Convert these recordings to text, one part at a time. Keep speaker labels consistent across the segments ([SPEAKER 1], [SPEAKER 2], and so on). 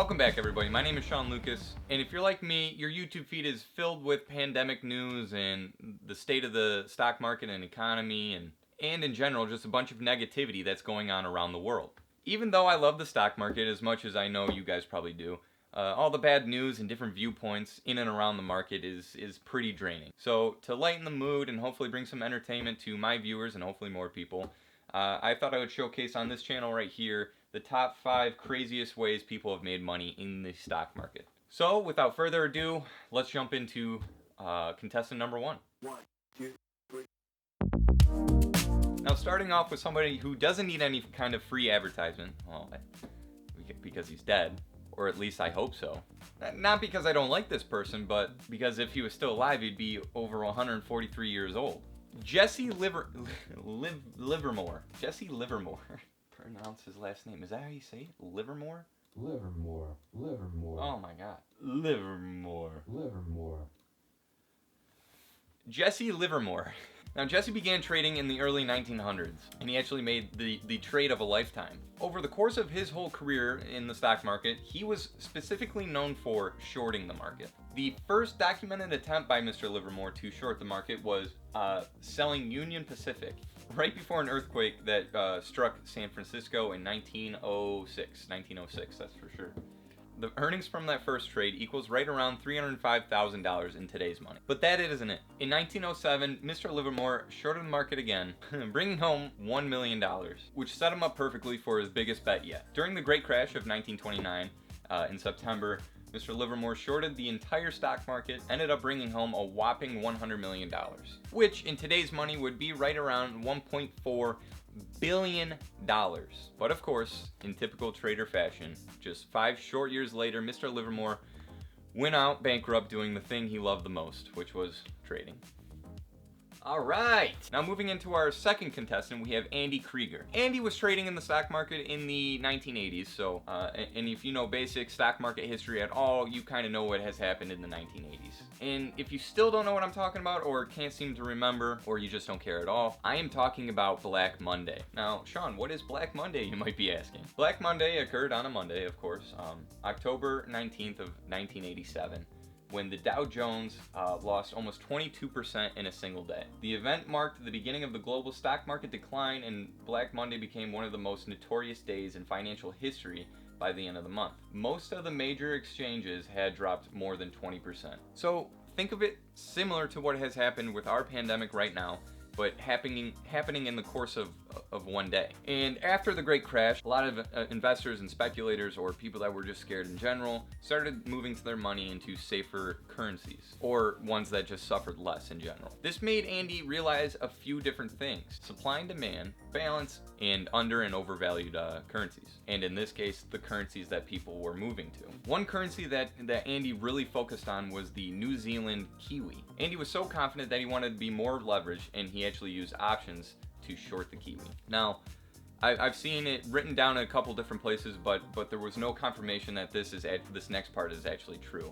[SPEAKER 1] Welcome back, everybody. My name is Sean Lucas, and if you're like me, your YouTube feed is filled with pandemic news and the state of the stock market and economy, and in general, just a bunch of negativity that's going on around the world. Even though I love the stock market as much as I know you guys probably do, all the bad news and different viewpoints in and around the market is pretty draining. So to lighten the mood and hopefully bring some entertainment to my viewers and hopefully more people, I thought I would showcase on this channel right here the top 5 craziest ways people have made money in the stock market. So without further ado, let's jump into contestant number 1.
[SPEAKER 2] 1, 2, 3.
[SPEAKER 1] Now starting off with somebody who doesn't need any kind of free advertisement, well, because he's dead, or at least I hope so. Not because I don't like this person, but because if he was still alive, he'd be over 143 years old. Jesse Livermore. Jesse Livermore. Pronounce his last name. Is that how you say it? Livermore?
[SPEAKER 3] Livermore.
[SPEAKER 1] Oh my god. Livermore.
[SPEAKER 3] Livermore.
[SPEAKER 1] Jesse Livermore. Now, Jesse began trading in the early 1900s, and he actually made the trade of a lifetime. Over the course of his whole career in the stock market, he was specifically known for shorting the market. The first documented attempt by Mr. Livermore to short the market was selling Union Pacific right before an earthquake that struck San Francisco in 1906, that's for sure. The earnings from that first trade equals right around $305,000 in today's money. But that isn't it. In 1907, Mr. Livermore shorted the market again, bringing home $1 million, which set him up perfectly for his biggest bet yet. During the Great Crash of 1929, in September, Mr. Livermore shorted the entire stock market, ended up bringing home a whopping $100 million, which in today's money would be right around $1.4 billion. But of course, in typical trader fashion, just 5 short years later, Mr. Livermore went out bankrupt doing the thing he loved the most, which was trading. Alright, now moving into our second contestant, we have Andy Krieger. Andy was trading in the stock market in the 1980s, so, and if you know basic stock market history at all, you kind of know what has happened in the 1980s. And if you still don't know what I'm talking about, or can't seem to remember, or you just don't care at all, I am talking about Black Monday. Now, Sean, what is Black Monday, you might be asking? Black Monday occurred on a Monday, of course, October 19th of 1987. When the Dow Jones lost almost 22% in a single day. The event marked the beginning of the global stock market decline, and Black Monday became one of the most notorious days in financial history by the end of the month. Most of the major exchanges had dropped more than 20%. So think of it similar to what has happened with our pandemic right now, but happening in the course of one day. And after the Great Crash, a lot of investors and speculators, or people that were just scared in general, started moving their money into safer currencies, or ones that just suffered less in general. This made Andy realize a few different things: supply and demand, balance, and under and overvalued currencies. And in this case, the currencies that people were moving to. One currency that Andy really focused on was the New Zealand Kiwi. Andy was so confident that he wanted to be more leveraged, and he actually used options to short the Kiwi. Now, I've seen it written down in a couple different places, but there was no confirmation that this next part is actually true.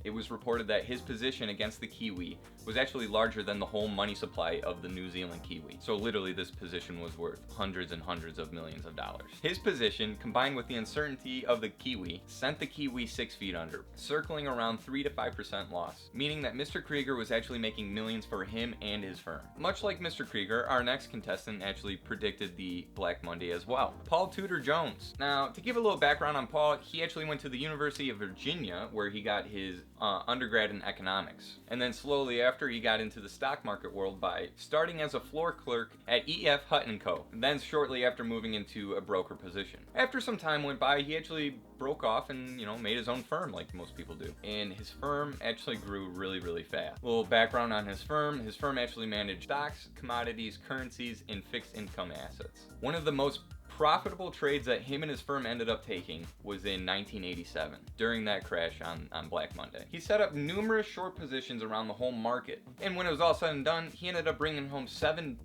[SPEAKER 1] It was reported that his position against the Kiwi was actually larger than the whole money supply of the New Zealand Kiwi. So literally this position was worth hundreds and hundreds of millions of dollars. His position, combined with the uncertainty of the Kiwi, sent the Kiwi 6 feet under, circling around 3 to 5% loss, meaning that Mr. Krieger was actually making millions for him and his firm. Much like Mr. Krieger, our next contestant actually predicted the Black Monday as well. Paul Tudor Jones. Now, to give a little background on Paul, he actually went to the University of Virginia, where he got his undergrad in economics. And then slowly after, he got into the stock market world by starting as a floor clerk at E.F. Hutton & Co. And then shortly after moving into a broker position. After some time went by, he actually broke off and, made his own firm like most people do. And his firm actually grew really, really fast. A little background on his firm. His firm actually managed stocks, commodities, currencies, and fixed income assets. One of the most profitable trades that him and his firm ended up taking was in 1987, during that crash on Black Monday. He set up numerous short positions around the whole market, and when it was all said and done, he ended up bringing home $7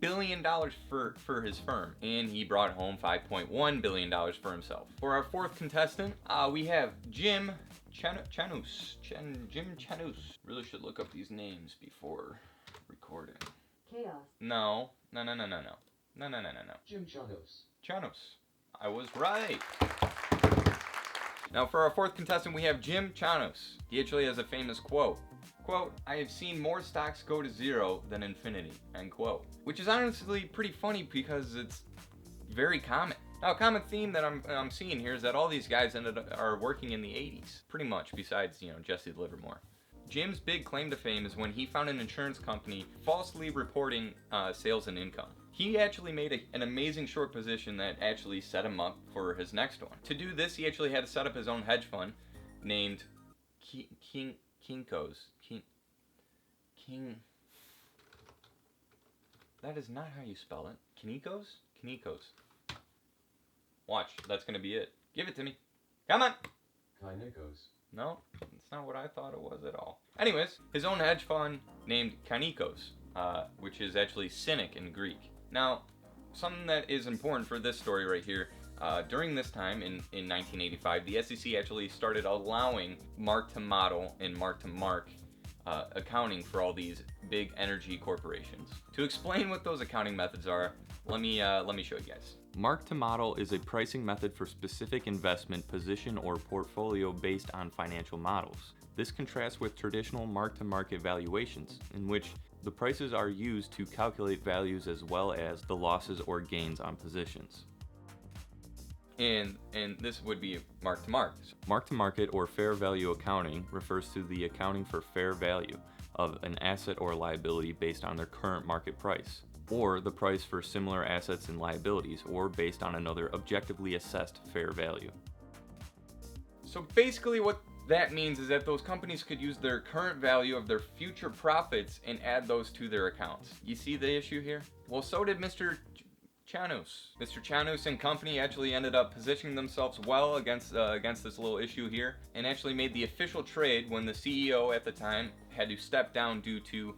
[SPEAKER 1] billion for his firm, and he brought home $5.1 billion for himself. For our fourth contestant, we have Jim Chanos. Jim Chanos. Really should look up these names before recording.
[SPEAKER 4] Chaos.
[SPEAKER 1] No.
[SPEAKER 3] Jim Chanos.
[SPEAKER 1] Chanos. I was right. Now for our fourth contestant, we have Jim Chanos. He actually has a famous quote. Quote, "I have seen more stocks go to zero than infinity," end quote. Which is honestly pretty funny because it's very common. Now, a common theme that I'm seeing here is that all these guys are working in the 80s, pretty much, besides, Jesse Livermore. Jim's big claim to fame is when he found an insurance company falsely reporting sales and income. He actually made an amazing short position that actually set him up for his next one. To do this, he actually had to set up his own hedge fund named Kinko's. That is not how you spell it. Kinko's. Watch, that's gonna be it. Give it to me. Come on.
[SPEAKER 3] Kinko's.
[SPEAKER 1] No, it's not what I thought it was at all. Anyways, his own hedge fund named Kanikos, which is actually cynic in Greek. Now, something that is important for this story right here, during this time in 1985, the SEC actually started allowing mark-to-model and mark-to-mark accounting for all these big energy corporations. To explain what those accounting methods are, let me show you guys. Mark-to-model is a pricing method for specific investment position or portfolio based on financial models. This contrasts with traditional mark-to-market valuations, in which the prices are used to calculate values as well as the losses or gains on positions. And this would be mark-to-market. Mark-to-market or fair value accounting refers to the accounting for fair value of an asset or liability based on their current market price, or the price for similar assets and liabilities, or based on another objectively assessed fair value. So basically what that means is that those companies could use their current value of their future profits and add those to their accounts. You see the issue here? Well, so did Mr. Chanos. Mr. Chanos and company actually ended up positioning themselves well against this little issue here, and actually made the official trade when the CEO at the time had to step down due to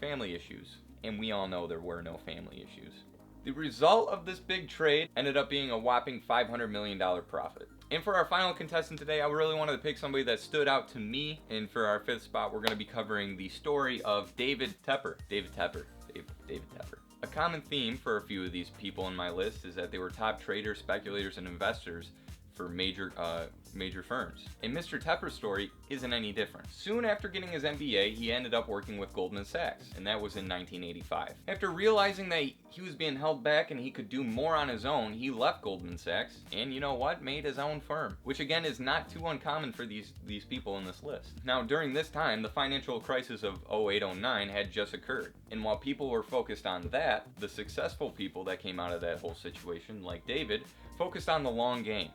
[SPEAKER 1] family issues. And we all know there were no family issues. The result of this big trade ended up being a whopping $500 million profit. And for our final contestant today, I really wanted to pick somebody that stood out to me. And for our fifth spot, we're going to be covering the story of David Tepper. David Tepper. A common theme for a few of these people in my list is that they were top traders, speculators, and investors for major firms. And Mr. Tepper's story isn't any different. Soon after getting his MBA, he ended up working with Goldman Sachs, and that was in 1985. After realizing that he was being held back and he could do more on his own, he left Goldman Sachs and, you know what, made his own firm, which again is not too uncommon for these people in this list. Now, during this time, the financial crisis of 08-09 had just occurred, and while people were focused on that, the successful people that came out of that whole situation, like David, focused on the long game.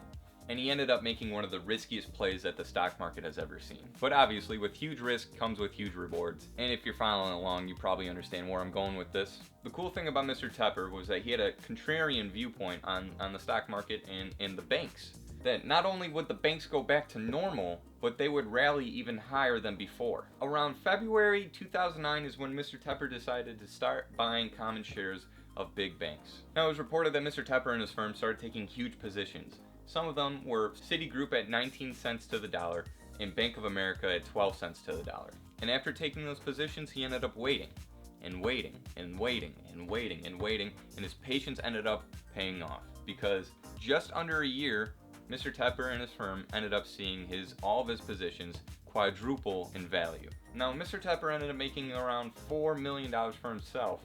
[SPEAKER 1] And he ended up making one of the riskiest plays that the stock market has ever seen. But obviously, with huge risk comes with huge rewards. And if you're following along, you probably understand where I'm going with this. The cool thing about Mr. Tepper was that he had a contrarian viewpoint on the stock market and the banks. That not only would the banks go back to normal, but they would rally even higher than before. Around February 2009 is when Mr. Tepper decided to start buying common shares of big banks. Now, it was reported that Mr. Tepper and his firm started taking huge positions. Some of them were Citigroup at 19 cents to the dollar and Bank of America at 12 cents to the dollar. And after taking those positions, he ended up waiting, and his patience ended up paying off, because just under a year, Mr. Tepper and his firm ended up seeing all of his positions quadruple in value. Now, Mr. Tepper ended up making around $4 million for himself,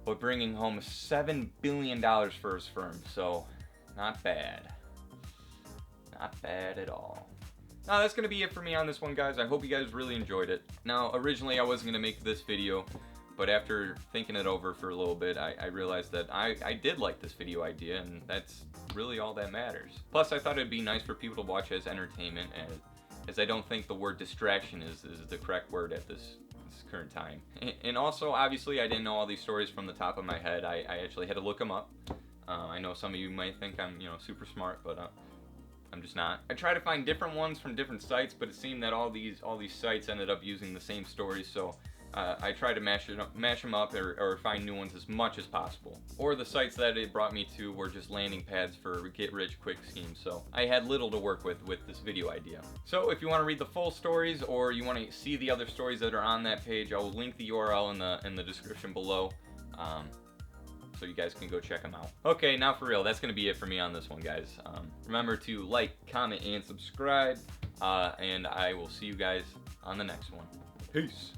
[SPEAKER 1] but bringing home $7 billion for his firm, so not bad. Not bad at all. Now, that's going to be it for me on this one, guys. I hope you guys really enjoyed it. Now, originally I wasn't going to make this video, but after thinking it over for a little bit, I realized that I did like this video idea, and that's really all that matters. Plus, I thought it'd be nice for people to watch as entertainment, as I don't think the word distraction is the correct word at this current time. And also, obviously, I didn't know all these stories from the top of my head. I actually had to look them up. I know some of you might think I'm, super smart, but I'm just not. I tried to find different ones from different sites, but it seemed that all these sites ended up using the same stories, so I tried to mash them up or find new ones as much as possible. Or the sites that it brought me to were just landing pads for get-rich-quick schemes, so I had little to work with this video idea. So if you want to read the full stories, or you want to see the other stories that are on that page, I will link the URL in the description below. so you guys can go check them out. Okay, now for real, that's going to be it for me on this one, guys. Remember to like, comment, and subscribe, and I will see you guys on the next one. Peace.